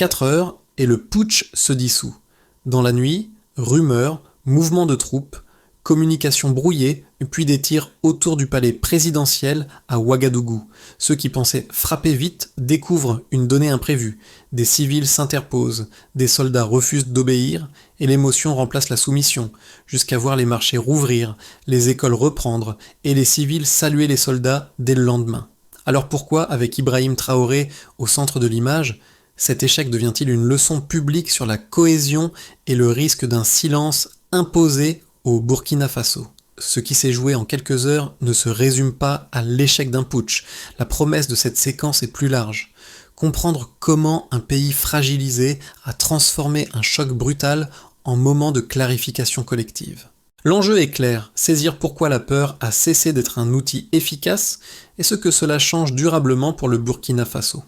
4 heures et le putsch se dissout. Dans la nuit, rumeurs, mouvements de troupes, communication brouillée, puis des tirs autour du palais présidentiel à Ouagadougou. Ceux qui pensaient frapper vite découvrent une donnée imprévue. Des civils s'interposent, des soldats refusent d'obéir, et l'émotion remplace la soumission, jusqu'à voir les marchés rouvrir, les écoles reprendre, et les civils saluer les soldats dès le lendemain. Alors pourquoi, avec Ibrahim Traoré au centre de l'image, cet échec devient-il une leçon publique sur la cohésion et le risque d'un silence imposé au Burkina Faso? Ce qui s'est joué en quelques heures ne se résume pas à l'échec d'un putsch. La promesse de cette séquence est plus large. Comprendre comment un pays fragilisé a transformé un choc brutal en moment de clarification collective. L'enjeu est clair, saisir pourquoi la peur a cessé d'être un outil efficace et ce que cela change durablement pour le Burkina Faso.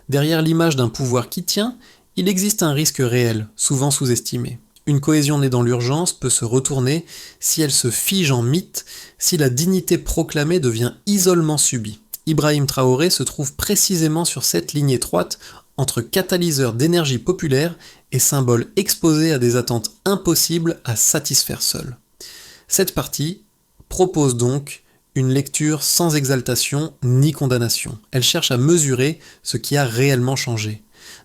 Derrière l'image d'un pouvoir qui tient, il existe un risque réel, souvent sous-estimé. Une cohésion née dans l'urgence peut se retourner si elle se fige en mythe, si la dignité proclamée devient isolement subie. Ibrahim Traoré se trouve précisément sur cette ligne étroite entre catalyseur d'énergie populaire et symbole exposé à des attentes impossibles à satisfaire seul. Cette partie propose donc une lecture sans exaltation ni condamnation. Elle cherche à mesurer ce qui a réellement changé,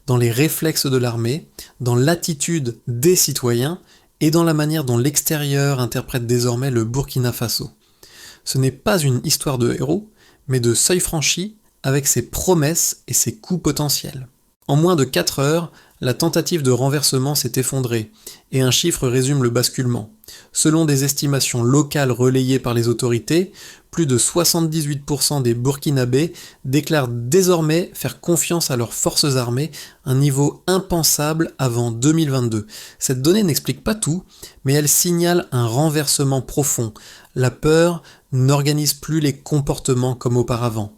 dans les réflexes de l'armée, dans l'attitude des citoyens et dans la manière dont l'extérieur interprète désormais le Burkina Faso. Ce n'est pas une histoire de héros, mais de seuil franchi avec ses promesses et ses coûts potentiels. En moins de 4 heures, la tentative de renversement s'est effondrée, et un chiffre résume le basculement. Selon des estimations locales relayées par les autorités, plus de 78% des Burkinabés déclarent désormais faire confiance à leurs forces armées, un niveau impensable avant 2022. Cette donnée n'explique pas tout, mais elle signale un renversement profond. La peur n'organise plus les comportements comme auparavant.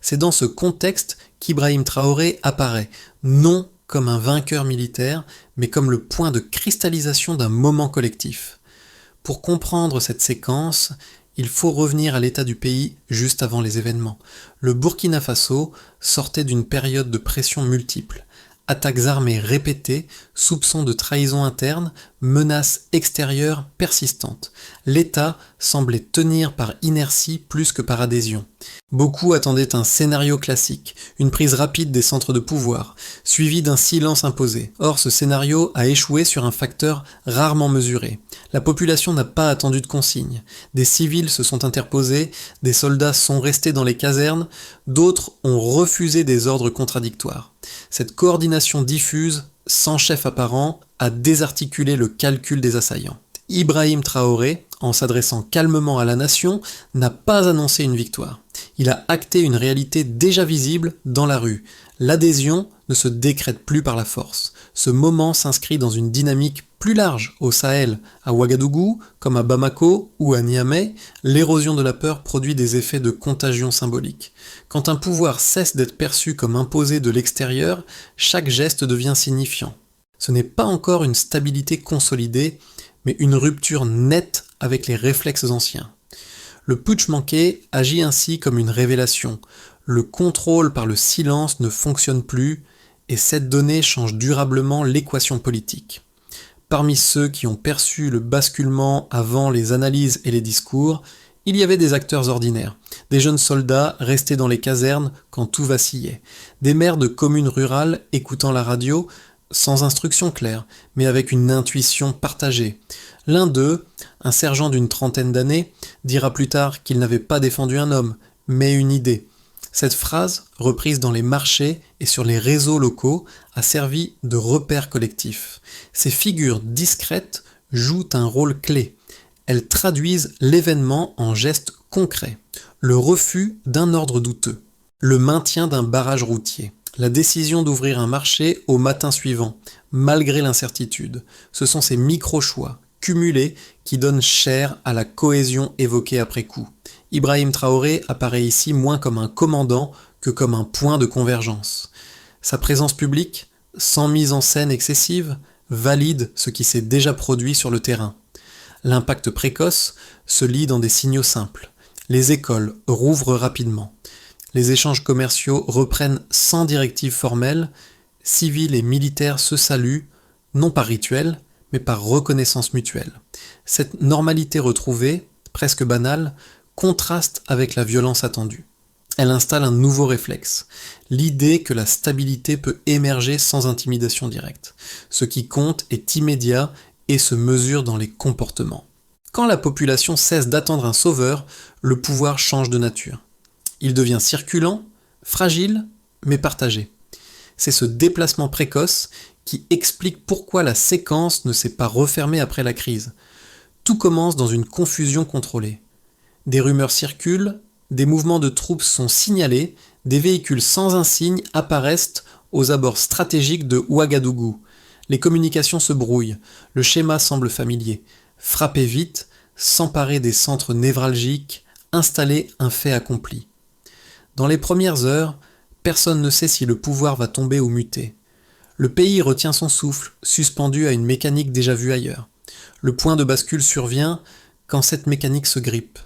C'est dans ce contexte qu'Ibrahim Traoré apparaît, non comme un vainqueur militaire, mais comme le point de cristallisation d'un moment collectif. Pour comprendre cette séquence, il faut revenir à l'état du pays juste avant les événements. Le Burkina Faso sortait d'une période de pression multiple. Attaques armées répétées, soupçons de trahison interne, menaces extérieures persistantes. L'État semblait tenir par inertie plus que par adhésion. Beaucoup attendaient un scénario classique, une prise rapide des centres de pouvoir, suivi d'un silence imposé. Or, ce scénario a échoué sur un facteur rarement mesuré. La population n'a pas attendu de consignes. Des civils se sont interposés, des soldats sont restés dans les casernes, d'autres ont refusé des ordres contradictoires. Cette coordination diffuse, sans chef apparent, a désarticulé le calcul des assaillants. Ibrahim Traoré, en s'adressant calmement à la nation, n'a pas annoncé une victoire. Il a acté une réalité déjà visible dans la rue. L'adhésion ne se décrète plus par la force. Ce moment s'inscrit dans une dynamique plus large au Sahel. À Ouagadougou, comme à Bamako ou à Niamey, l'érosion de la peur produit des effets de contagion symbolique. Quand un pouvoir cesse d'être perçu comme imposé de l'extérieur, chaque geste devient signifiant. Ce n'est pas encore une stabilité consolidée, mais une rupture nette avec les réflexes anciens. Le putsch manqué agit ainsi comme une révélation. Le contrôle par le silence ne fonctionne plus, et cette donnée change durablement l'équation politique. Parmi ceux qui ont perçu le basculement avant les analyses et les discours, il y avait des acteurs ordinaires, des jeunes soldats restés dans les casernes quand tout vacillait, des maires de communes rurales écoutant la radio, sans instruction claire, mais avec une intuition partagée. L'un d'eux, un sergent d'une trentaine d'années, dira plus tard qu'il n'avait pas défendu un homme, mais une idée. Cette phrase, reprise dans les marchés et sur les réseaux locaux, a servi de repère collectif. Ces figures discrètes jouent un rôle clé. Elles traduisent l'événement en gestes concrets. Le refus d'un ordre douteux, le maintien d'un barrage routier, la décision d'ouvrir un marché au matin suivant, malgré l'incertitude. Ce sont ces micro-choix, cumulés, qui donnent chair à la cohésion évoquée après coup. Ibrahim Traoré apparaît ici moins comme un commandant que comme un point de convergence. Sa présence publique, sans mise en scène excessive, valide ce qui s'est déjà produit sur le terrain. L'impact précoce se lit dans des signaux simples. Les écoles rouvrent rapidement. Les échanges commerciaux reprennent sans directive formelle. civils et militaires se saluent, non par rituel, mais par reconnaissance mutuelle. Cette normalité retrouvée, presque banale, contraste avec la violence attendue. Elle installe un nouveau réflexe, l'idée que la stabilité peut émerger sans intimidation directe. Ce qui compte est immédiat et se mesure dans les comportements. Quand la population cesse d'attendre un sauveur, le pouvoir change de nature. Il devient circulant, fragile, mais partagé. C'est ce déplacement précoce qui explique pourquoi la séquence ne s'est pas refermée après la crise. Tout commence dans une confusion contrôlée. Des rumeurs circulent, des mouvements de troupes sont signalés, des véhicules sans insigne apparaissent aux abords stratégiques de Ouagadougou. Les communications se brouillent, le schéma semble familier. Frapper vite, s'emparer des centres névralgiques, installer un fait accompli. Dans les premières heures, personne ne sait si le pouvoir va tomber ou muter. Le pays retient son souffle, suspendu à une mécanique déjà vue ailleurs. Le point de bascule survient quand cette mécanique se grippe.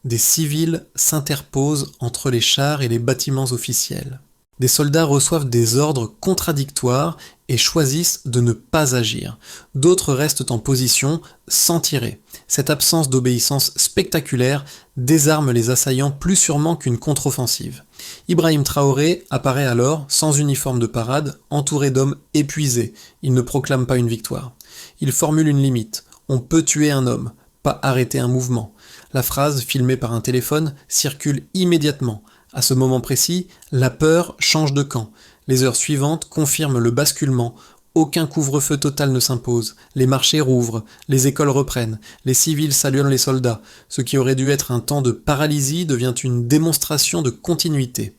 Des civils s'interposent entre les chars et les bâtiments officiels. Des soldats reçoivent des ordres contradictoires et choisissent de ne pas agir. D'autres restent en position sans tirer. Cette absence d'obéissance spectaculaire désarme les assaillants plus sûrement qu'une contre-offensive. Ibrahim Traoré apparaît alors, sans uniforme de parade, entouré d'hommes épuisés. Il ne proclame pas une victoire. Il formule une limite. On peut tuer un homme, pas arrêter un mouvement. La phrase, filmée par un téléphone, circule immédiatement. À ce moment précis, la peur change de camp. Les heures suivantes confirment le basculement. Aucun couvre-feu total ne s'impose. Les marchés rouvrent, les écoles reprennent, les civils saluent les soldats. Ce qui aurait dû être un temps de paralysie devient une démonstration de continuité.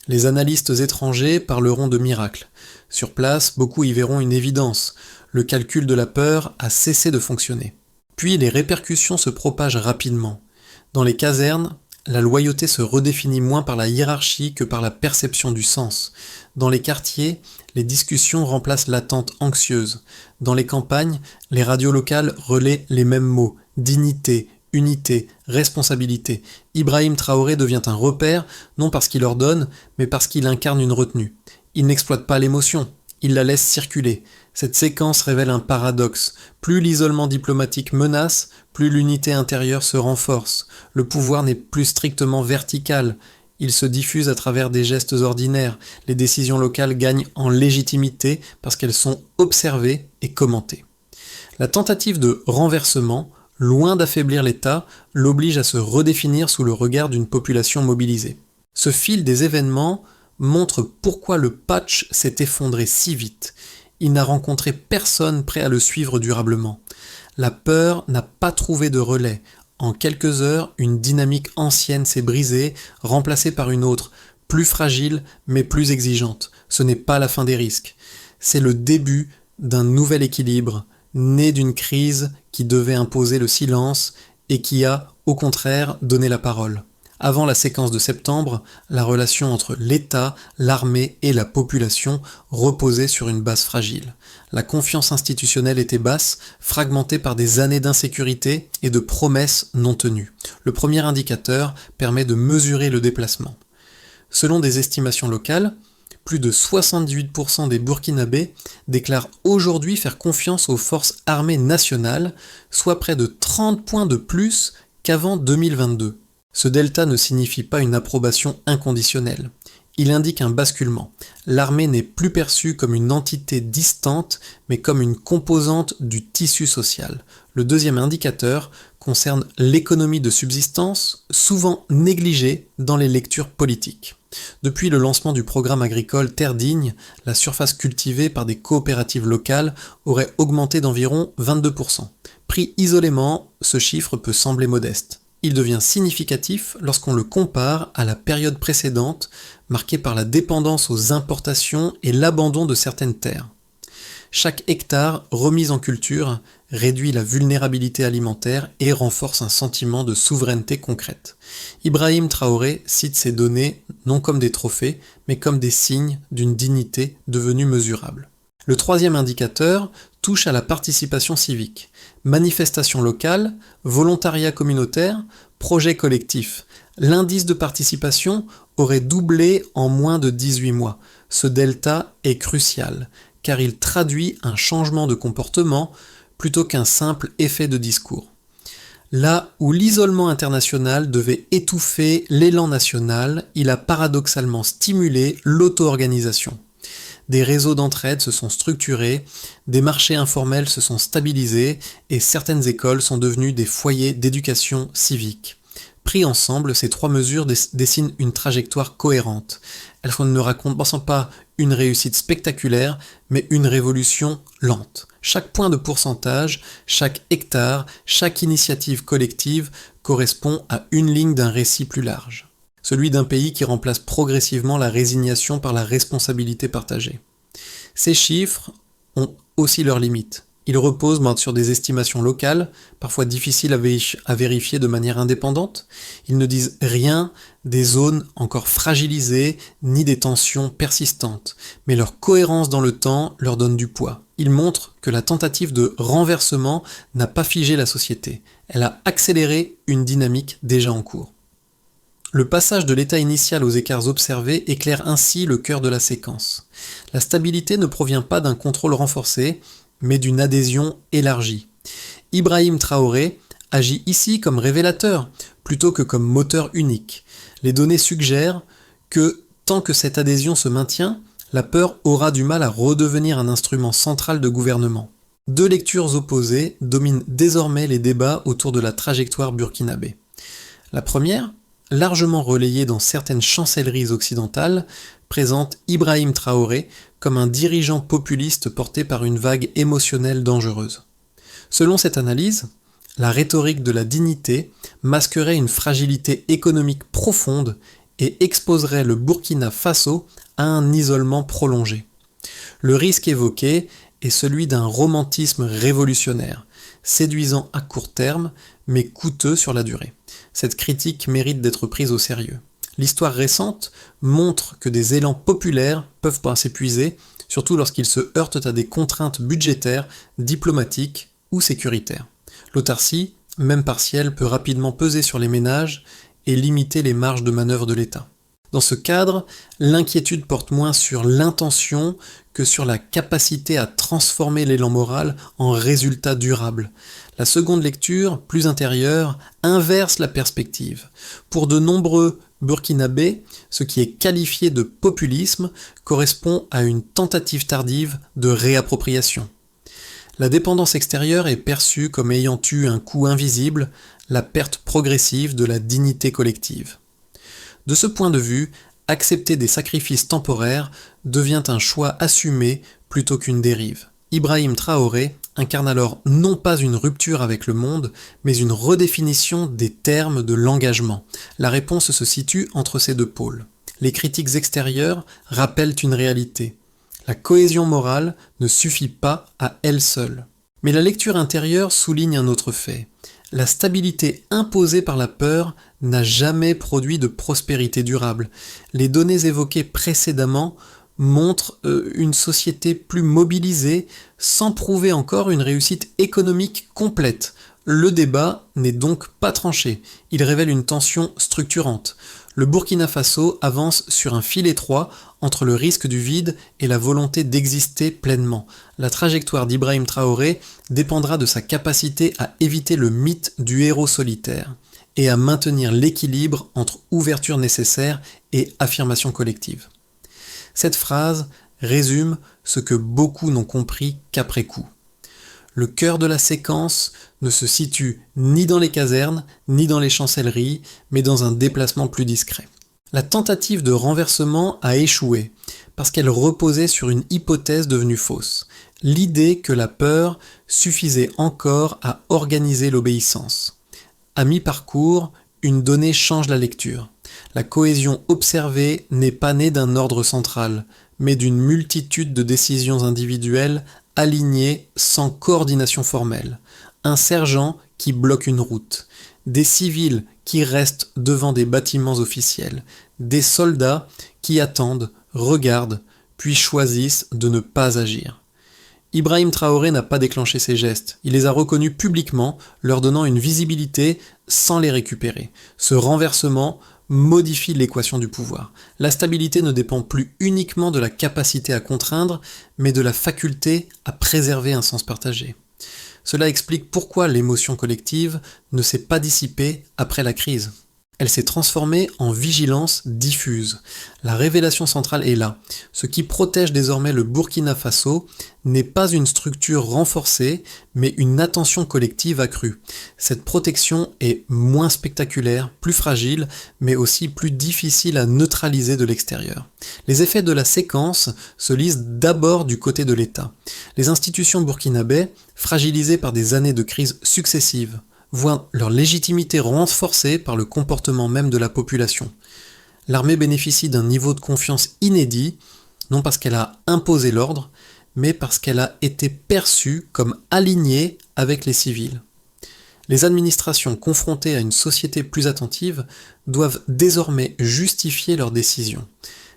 Les analystes étrangers parleront de miracle. Sur place, beaucoup y verront une évidence. Le calcul de la peur a cessé de fonctionner. Puis les répercussions se propagent rapidement. Dans les casernes, la loyauté se redéfinit moins par la hiérarchie que par la perception du sens. Dans les quartiers, les discussions remplacent l'attente anxieuse. Dans les campagnes, les radios locales relaient les mêmes mots: dignité, unité, responsabilité. Ibrahim Traoré devient un repère, non parce qu'il ordonne, mais parce qu'il incarne une retenue. Il n'exploite pas l'émotion, il la laisse circuler. Cette séquence révèle un paradoxe. Plus l'isolement diplomatique menace, plus l'unité intérieure se renforce. Le pouvoir n'est plus strictement vertical. Il se diffuse à travers des gestes ordinaires. Les décisions locales gagnent en légitimité parce qu'elles sont observées et commentées. La tentative de renversement, loin d'affaiblir l'État, l'oblige à se redéfinir sous le regard d'une population mobilisée. Ce fil des événements montre pourquoi le patch s'est effondré si vite. Il n'a rencontré personne prêt à le suivre durablement. La peur n'a pas trouvé de relais. En quelques heures, une dynamique ancienne s'est brisée, remplacée par une autre, plus fragile mais plus exigeante. Ce n'est pas la fin des risques. C'est le début d'un nouvel équilibre, né d'une crise qui devait imposer le silence et qui a, au contraire, donné la parole. Avant la séquence de septembre, la relation entre l'État, l'armée et la population reposait sur une base fragile. La confiance institutionnelle était basse, fragmentée par des années d'insécurité et de promesses non tenues. Le premier indicateur permet de mesurer le déplacement. Selon des estimations locales, plus de 78% des Burkinabés déclarent aujourd'hui faire confiance aux forces armées nationales, soit près de 30 points de plus qu'avant 2022. Ce delta ne signifie pas une approbation inconditionnelle. Il indique un basculement. L'armée n'est plus perçue comme une entité distante, mais comme une composante du tissu social. Le deuxième indicateur concerne l'économie de subsistance, souvent négligée dans les lectures politiques. Depuis le lancement du programme agricole Terre digne, la surface cultivée par des coopératives locales aurait augmenté d'environ 22%. Pris isolément, ce chiffre peut sembler modeste. Il devient significatif lorsqu'on le compare à la période précédente, marquée par la dépendance aux importations et l'abandon de certaines terres. Chaque hectare remis en culture réduit la vulnérabilité alimentaire et renforce un sentiment de souveraineté concrète. Ibrahim Traoré cite ces données non comme des trophées, mais comme des signes d'une dignité devenue mesurable. Le troisième indicateur touche à la participation civique. Manifestations locales, volontariat communautaire, projets collectifs. L'indice de participation aurait doublé en moins de 18 mois. ce delta est crucial, car il traduit un changement de comportement plutôt qu'un simple effet de discours. Là où l'isolement international devait étouffer l'élan national, il a paradoxalement stimulé l'auto-organisation. Des réseaux d'entraide se sont structurés, des marchés informels se sont stabilisés et certaines écoles sont devenues des foyers d'éducation civique. Pris ensemble, ces trois mesures dessinent une trajectoire cohérente. Elles ne racontent pas une réussite spectaculaire, mais une révolution lente. Chaque point de pourcentage, chaque hectare, chaque initiative collective correspond à une ligne d'un récit plus large. Celui d'un pays qui remplace progressivement la résignation par la responsabilité partagée. Ces chiffres ont aussi leurs limites. Ils reposent sur des estimations locales, parfois difficiles à vérifier de manière indépendante. Ils ne disent rien des zones encore fragilisées, ni des tensions persistantes, mais leur cohérence dans le temps leur donne du poids. Ils montrent que la tentative de renversement n'a pas figé la société, elle a accéléré une dynamique déjà en cours. Le passage de l'état initial aux écarts observés éclaire ainsi le cœur de la séquence. La stabilité ne provient pas d'un contrôle renforcé, mais d'une adhésion élargie. Ibrahim Traoré agit ici comme révélateur, plutôt que comme moteur unique. Les données suggèrent que, tant que cette adhésion se maintient, la peur aura du mal à redevenir un instrument central de gouvernement. Deux lectures opposées dominent désormais les débats autour de la trajectoire burkinabé. La première, largement relayée dans certaines chancelleries occidentales, présente Ibrahim Traoré comme un dirigeant populiste porté par une vague émotionnelle dangereuse. Selon cette analyse, la rhétorique de la dignité masquerait une fragilité économique profonde et exposerait le Burkina Faso à un isolement prolongé. Le risque évoqué est celui d'un romantisme révolutionnaire, séduisant à court terme, mais coûteux sur la durée. Cette critique mérite d'être prise au sérieux. L'histoire récente montre que des élans populaires peuvent s'épuiser, surtout lorsqu'ils se heurtent à des contraintes budgétaires, diplomatiques ou sécuritaires. L'autarcie, même partielle, peut rapidement peser sur les ménages et limiter les marges de manœuvre de l'État. Dans ce cadre, l'inquiétude porte moins sur l'intention que sur la capacité à transformer l'élan moral en résultat durable. La seconde lecture, plus intérieure, inverse la perspective. Pour de nombreux Burkinabés, ce qui est qualifié de populisme correspond à une tentative tardive de réappropriation. La dépendance extérieure est perçue comme ayant eu un coût invisible, la perte progressive de la dignité collective. De ce point de vue, accepter des sacrifices temporaires devient un choix assumé plutôt qu'une dérive. Ibrahim Traoré incarne alors non pas une rupture avec le monde, mais une redéfinition des termes de l'engagement. La réponse se situe entre ces deux pôles. Les critiques extérieures rappellent une réalité. La cohésion morale ne suffit pas à elle seule. Mais la lecture intérieure souligne un autre fait. La stabilité imposée par la peur n'a jamais produit de prospérité durable. Les données évoquées précédemment montrent une société plus mobilisée sans prouver encore une réussite économique complète. Le débat n'est donc pas tranché. Il révèle une tension structurante. Le Burkina Faso avance sur un fil étroit entre le risque du vide et la volonté d'exister pleinement. La trajectoire d'Ibrahim Traoré dépendra de sa capacité à éviter le mythe du héros solitaire et à maintenir l'équilibre entre ouverture nécessaire et affirmation collective. Cette phrase résume ce que beaucoup n'ont compris qu'après coup. Le cœur de la séquence ne se situe ni dans les casernes, ni dans les chancelleries, mais dans un déplacement plus discret. La tentative de renversement a échoué, parce qu'elle reposait sur une hypothèse devenue fausse, l'idée que la peur suffisait encore à organiser l'obéissance. À mi-parcours, une donnée change la lecture. La cohésion observée n'est pas née d'un ordre central, mais d'une multitude de décisions individuelles alignées sans coordination formelle. Un sergent qui bloque une route, des civils qui restent devant des bâtiments officiels, des soldats qui attendent, regardent, puis choisissent de ne pas agir. Ibrahim Traoré n'a pas déclenché ces gestes, il les a reconnus publiquement, leur donnant une visibilité sans les récupérer. Ce renversement modifie l'équation du pouvoir. La stabilité ne dépend plus uniquement de la capacité à contraindre, mais de la faculté à préserver un sens partagé. Cela explique pourquoi l'émotion collective ne s'est pas dissipée après la crise. Elle s'est transformée en vigilance diffuse. La révélation centrale est là. Ce qui protège désormais le Burkina Faso n'est pas une structure renforcée, mais une attention collective accrue. Cette protection est moins spectaculaire, plus fragile, mais aussi plus difficile à neutraliser de l'extérieur. Les effets de la séquence se lisent d'abord du côté de l'État. Les institutions burkinabées, fragilisées par des années de crises successives, voient leur légitimité renforcée par le comportement même de la population. L'armée bénéficie d'un niveau de confiance inédit, non parce qu'elle a imposé l'ordre, mais parce qu'elle a été perçue comme alignée avec les civils. Les administrations confrontées à une société plus attentive doivent désormais justifier leurs décisions.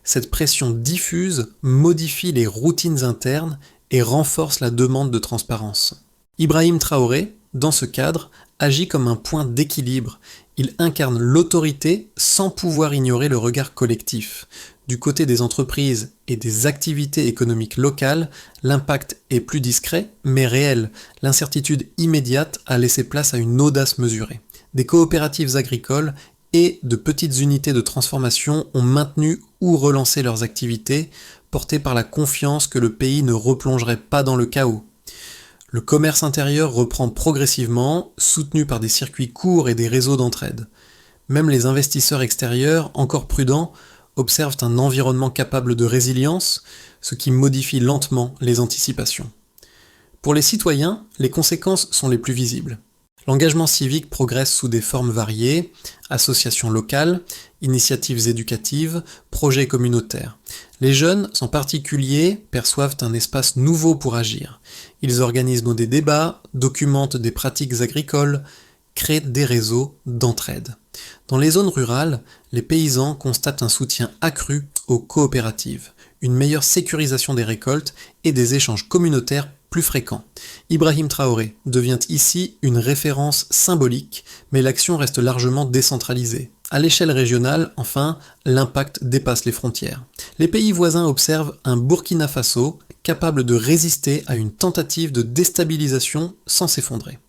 Cette pression diffuse modifie les routines internes et renforce la demande de transparence. Ibrahim Traoré, dans ce cadre, agit comme un point d'équilibre. Il incarne l'autorité sans pouvoir ignorer le regard collectif. Du côté des entreprises et des activités économiques locales, l'impact est plus discret, mais réel. L'incertitude immédiate a laissé place à une audace mesurée. Des coopératives agricoles et de petites unités de transformation ont maintenu ou relancé leurs activités, portées par la confiance que le pays ne replongerait pas dans le chaos. Le commerce intérieur reprend progressivement, soutenu par des circuits courts et des réseaux d'entraide. Même les investisseurs extérieurs, encore prudents, observent un environnement capable de résilience, ce qui modifie lentement les anticipations. Pour les citoyens, les conséquences sont les plus visibles. L'engagement civique progresse sous des formes variées, associations locales, initiatives éducatives, projets communautaires. Les jeunes, en particulier, perçoivent un espace nouveau pour agir. Ils organisent des débats, documentent des pratiques agricoles, créent des réseaux d'entraide. Dans les zones rurales, les paysans constatent un soutien accru aux coopératives, une meilleure sécurisation des récoltes et des échanges communautaires plus fréquents. Ibrahim Traoré devient ici une référence symbolique, mais l'action reste largement décentralisée. À l'échelle régionale, enfin, l'impact dépasse les frontières. Les pays voisins observent un Burkina Faso capable de résister à une tentative de déstabilisation sans s'effondrer.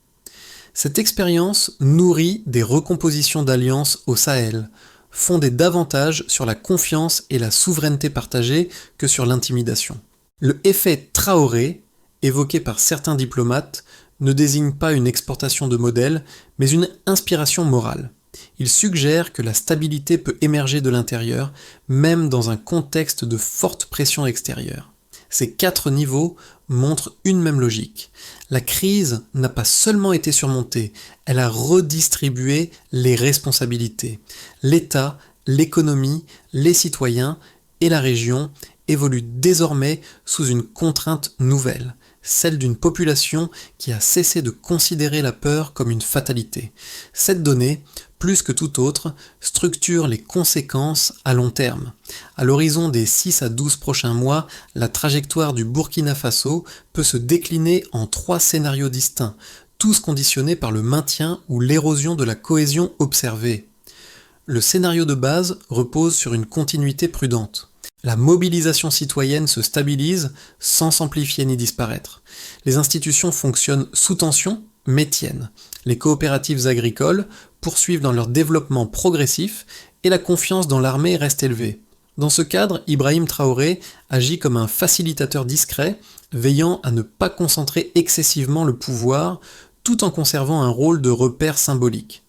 Cette expérience nourrit des recompositions d'alliances au Sahel, fondées davantage sur la confiance et la souveraineté partagée que sur l'intimidation. Le effet Traoré, évoqué par certains diplomates, ne désigne pas une exportation de modèles, mais une inspiration morale. Il suggère que la stabilité peut émerger de l'intérieur, même dans un contexte de forte pression extérieure. Ces 4 niveaux montrent une même logique. La crise n'a pas seulement été surmontée, elle a redistribué les responsabilités. L'État, l'économie, les citoyens et la région évoluent désormais sous une contrainte nouvelle, celle d'une population qui a cessé de considérer la peur comme une fatalité. Cette donnée, plus que toute autre, structure les conséquences à long terme. À l'horizon des 6 à 12 prochains mois, la trajectoire du Burkina Faso peut se décliner en 3 scénarios distincts, tous conditionnés par le maintien ou l'érosion de la cohésion observée. Le scénario de base repose sur une continuité prudente. La mobilisation citoyenne se stabilise sans s'amplifier ni disparaître. Les institutions fonctionnent sous tension, mais tiennent. Les coopératives agricoles poursuivent dans leur développement progressif et la confiance dans l'armée reste élevée. Dans ce cadre, Ibrahim Traoré agit comme un facilitateur discret, veillant à ne pas concentrer excessivement le pouvoir, tout en conservant un rôle de repère symbolique.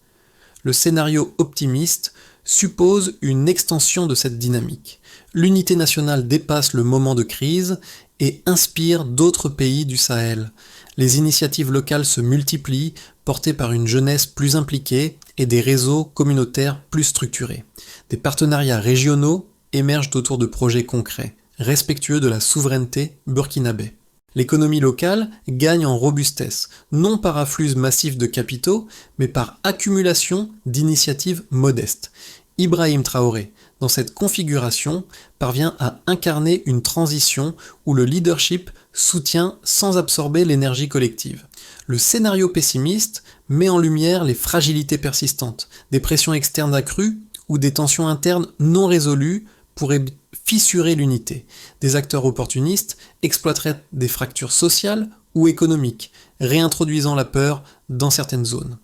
Le scénario optimiste suppose une extension de cette dynamique. L'unité nationale dépasse le moment de crise et inspire d'autres pays du Sahel. Les initiatives locales se multiplient, portées par une jeunesse plus impliquée et des réseaux communautaires plus structurés. Des partenariats régionaux émergent autour de projets concrets, respectueux de la souveraineté burkinabé. L'économie locale gagne en robustesse, non par afflux massif de capitaux, mais par accumulation d'initiatives modestes. Ibrahim Traoré, dans cette configuration, parvient à incarner une transition où le leadership soutient sans absorber l'énergie collective. Le scénario pessimiste met en lumière les fragilités persistantes, des pressions externes accrues où des tensions internes non résolues pourraient fissurer l'unité. Des acteurs opportunistes exploiteraient des fractures sociales ou économiques, réintroduisant la peur dans certaines zones.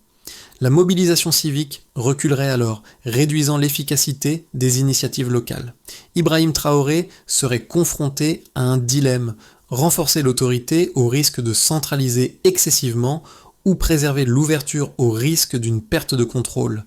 La mobilisation civique reculerait alors, réduisant l'efficacité des initiatives locales. Ibrahim Traoré serait confronté à un dilemme: renforcer l'autorité au risque de centraliser excessivement ou préserver l'ouverture au risque d'une perte de contrôle.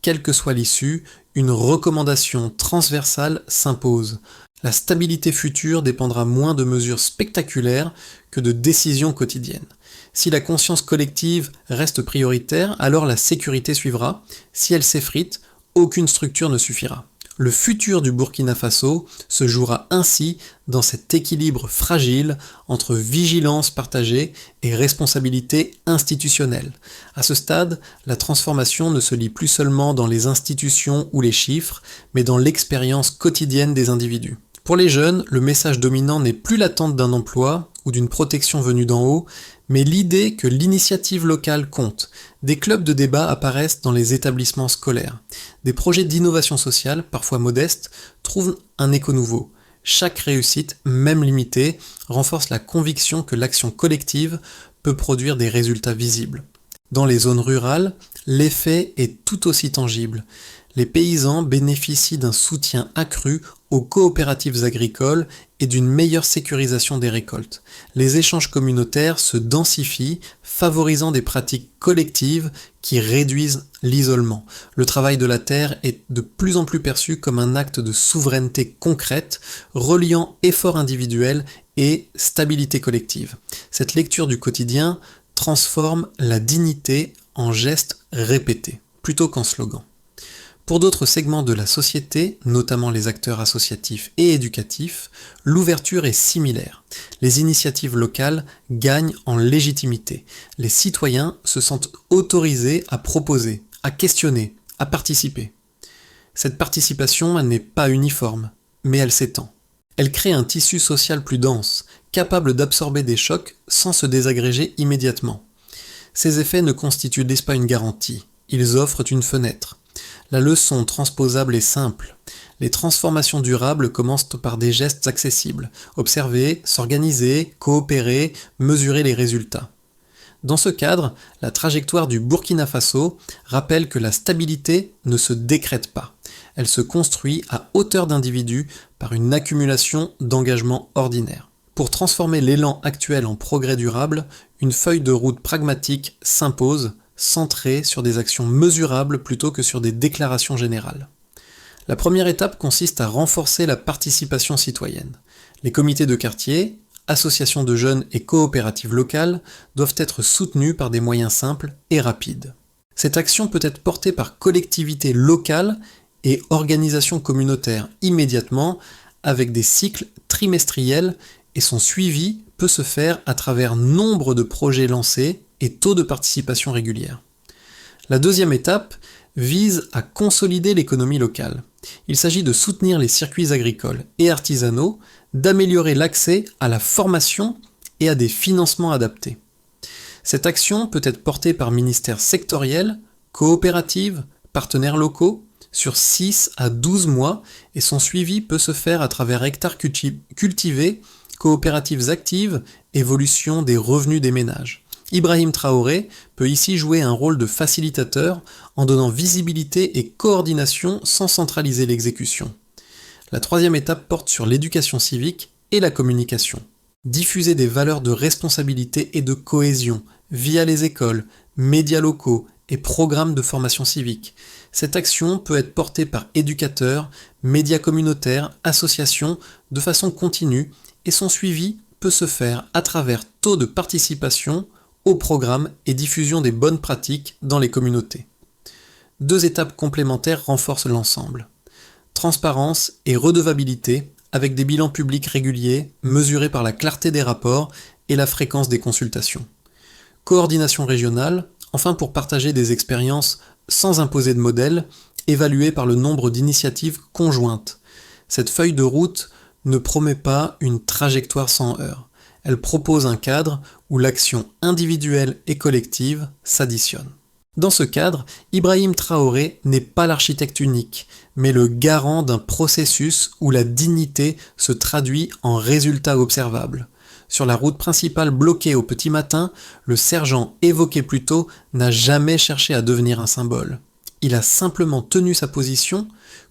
Quelle que soit l'issue, une recommandation transversale s'impose. La stabilité future dépendra moins de mesures spectaculaires que de décisions quotidiennes. Si la conscience collective reste prioritaire, alors la sécurité suivra. Si elle s'effrite, aucune structure ne suffira. Le futur du Burkina Faso se jouera ainsi dans cet équilibre fragile entre vigilance partagée et responsabilité institutionnelle. À ce stade, la transformation ne se lie plus seulement dans les institutions ou les chiffres, mais dans l'expérience quotidienne des individus. Pour les jeunes, le message dominant n'est plus l'attente d'un emploi ou d'une protection venue d'en haut, mais l'idée que l'initiative locale compte. Des clubs de débat apparaissent dans les établissements scolaires. Des projets d'innovation sociale, parfois modestes, trouvent un écho nouveau. Chaque réussite, même limitée, renforce la conviction que l'action collective peut produire des résultats visibles. Dans les zones rurales, l'effet est tout aussi tangible. Les paysans bénéficient d'un soutien accru aux coopératives agricoles et d'une meilleure sécurisation des récoltes. Les échanges communautaires se densifient, favorisant des pratiques collectives qui réduisent l'isolement. Le travail de la terre est de plus en plus perçu comme un acte de souveraineté concrète, reliant effort individuel et stabilité collective. Cette lecture du quotidien transforme la dignité en geste répété, plutôt qu'en slogan. Pour d'autres segments de la société, notamment les acteurs associatifs et éducatifs, l'ouverture est similaire. Les initiatives locales gagnent en légitimité. Les citoyens se sentent autorisés à proposer, à questionner, à participer. Cette participation n'est pas uniforme, mais elle s'étend. Elle crée un tissu social plus dense, capable d'absorber des chocs sans se désagréger immédiatement. Ces effets ne constituent pas une garantie, ils offrent une fenêtre. La leçon transposable est simple. Les transformations durables commencent par des gestes accessibles. Observer, s'organiser, coopérer, mesurer les résultats. Dans ce cadre, la trajectoire du Burkina Faso rappelle que la stabilité ne se décrète pas. Elle se construit à hauteur d'individus par une accumulation d'engagements ordinaires. Pour transformer l'élan actuel en progrès durable, une feuille de route pragmatique s'impose, centrée sur des actions mesurables plutôt que sur des déclarations générales. La première étape consiste à renforcer la participation citoyenne. Les comités de quartier, associations de jeunes et coopératives locales doivent être soutenus par des moyens simples et rapides. Cette action peut être portée par collectivités locales et organisations communautaires immédiatement avec des cycles trimestriels et son suivi peut se faire à travers nombre de projets lancés et taux de participation régulière. La deuxième étape vise à consolider l'économie locale. Il s'agit de soutenir les circuits agricoles et artisanaux, d'améliorer l'accès à la formation et à des financements adaptés. Cette action peut être portée par ministères sectoriels, coopératives, partenaires locaux, sur 6 à 12 mois et son suivi peut se faire à travers hectares cultivés, coopératives actives, évolution des revenus des ménages. Ibrahim Traoré peut ici jouer un rôle de facilitateur en donnant visibilité et coordination sans centraliser l'exécution. La troisième étape porte sur l'éducation civique et la communication. Diffuser des valeurs de responsabilité et de cohésion via les écoles, médias locaux et programmes de formation civique. Cette action peut être portée par éducateurs, médias communautaires, associations de façon continue et son suivi peut se faire à travers taux de participation au programme et diffusion des bonnes pratiques dans les communautés. Deux étapes complémentaires renforcent l'ensemble. Transparence et redevabilité avec des bilans publics réguliers mesurés par la clarté des rapports et la fréquence des consultations. Coordination régionale, enfin pour partager des expériences sans imposer de modèle, évaluées par le nombre d'initiatives conjointes. Cette feuille de route ne promet pas une trajectoire sans heurts. Elle propose un cadre où l'action individuelle et collective s'additionnent. Dans ce cadre, Ibrahim Traoré n'est pas l'architecte unique, mais le garant d'un processus où la dignité se traduit en résultats observables. Sur la route principale bloquée au petit matin, le sergent évoqué plus tôt n'a jamais cherché à devenir un symbole. Il a simplement tenu sa position,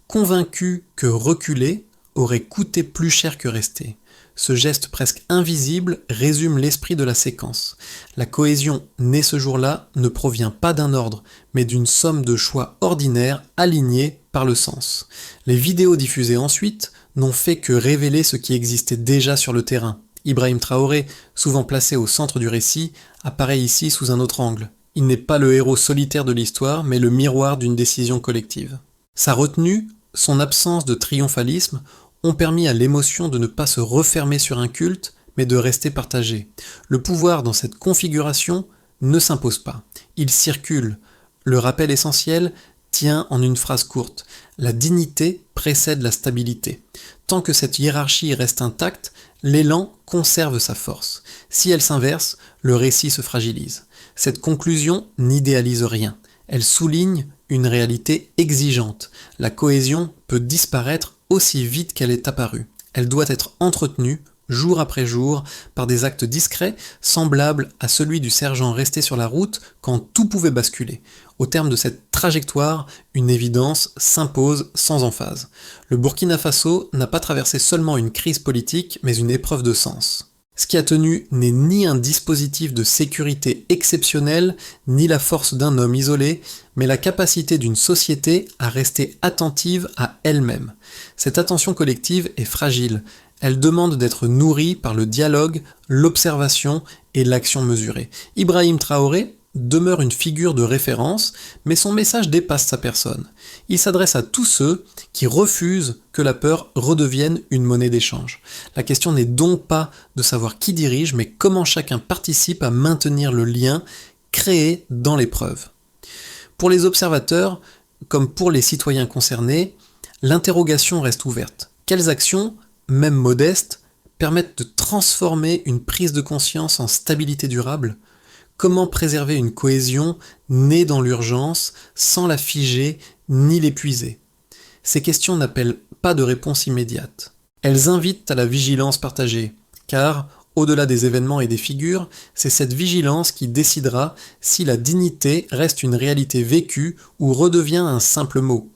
convaincu que reculer aurait coûté plus cher que rester. Ce geste presque invisible résume l'esprit de la séquence. La cohésion née ce jour-là ne provient pas d'un ordre, mais d'une somme de choix ordinaires alignés par le sens. Les vidéos diffusées ensuite n'ont fait que révéler ce qui existait déjà sur le terrain. Ibrahim Traoré, souvent placé au centre du récit, apparaît ici sous un autre angle. Il n'est pas le héros solitaire de l'histoire, mais le miroir d'une décision collective. Sa retenue, son absence de triomphalisme, ont permis à l'émotion de ne pas se refermer sur un culte, mais de rester partagé. Le pouvoir dans cette configuration ne s'impose pas. Il circule. Le rappel essentiel tient en une phrase courte. La dignité précède la stabilité. Tant que cette hiérarchie reste intacte, l'élan conserve sa force. Si elle s'inverse, le récit se fragilise. Cette conclusion n'idéalise rien. Elle souligne une réalité exigeante. La cohésion peut disparaître aussi vite qu'elle est apparue. Elle doit être entretenue, jour après jour, par des actes discrets, semblables à celui du sergent resté sur la route quand tout pouvait basculer. Au terme de cette trajectoire, une évidence s'impose sans emphase. Le Burkina Faso n'a pas traversé seulement une crise politique, mais une épreuve de sens. Ce qui a tenu n'est ni un dispositif de sécurité exceptionnel, ni la force d'un homme isolé, mais la capacité d'une société à rester attentive à elle-même. Cette attention collective est fragile. Elle demande d'être nourrie par le dialogue, l'observation et l'action mesurée. Ibrahim Traoré demeure une figure de référence, mais son message dépasse sa personne. Il s'adresse à tous ceux qui refusent que la peur redevienne une monnaie d'échange. La question n'est donc pas de savoir qui dirige, mais comment chacun participe à maintenir le lien créé dans l'épreuve. Pour les observateurs, comme pour les citoyens concernés, l'interrogation reste ouverte. Quelles actions, même modestes, permettent de transformer une prise de conscience en stabilité durable ? Comment préserver une cohésion née dans l'urgence sans la figer ni l'épuiser ? Ces questions n'appellent pas de réponse immédiate. Elles invitent à la vigilance partagée, car, au-delà des événements et des figures, c'est cette vigilance qui décidera si la dignité reste une réalité vécue ou redevient un simple mot.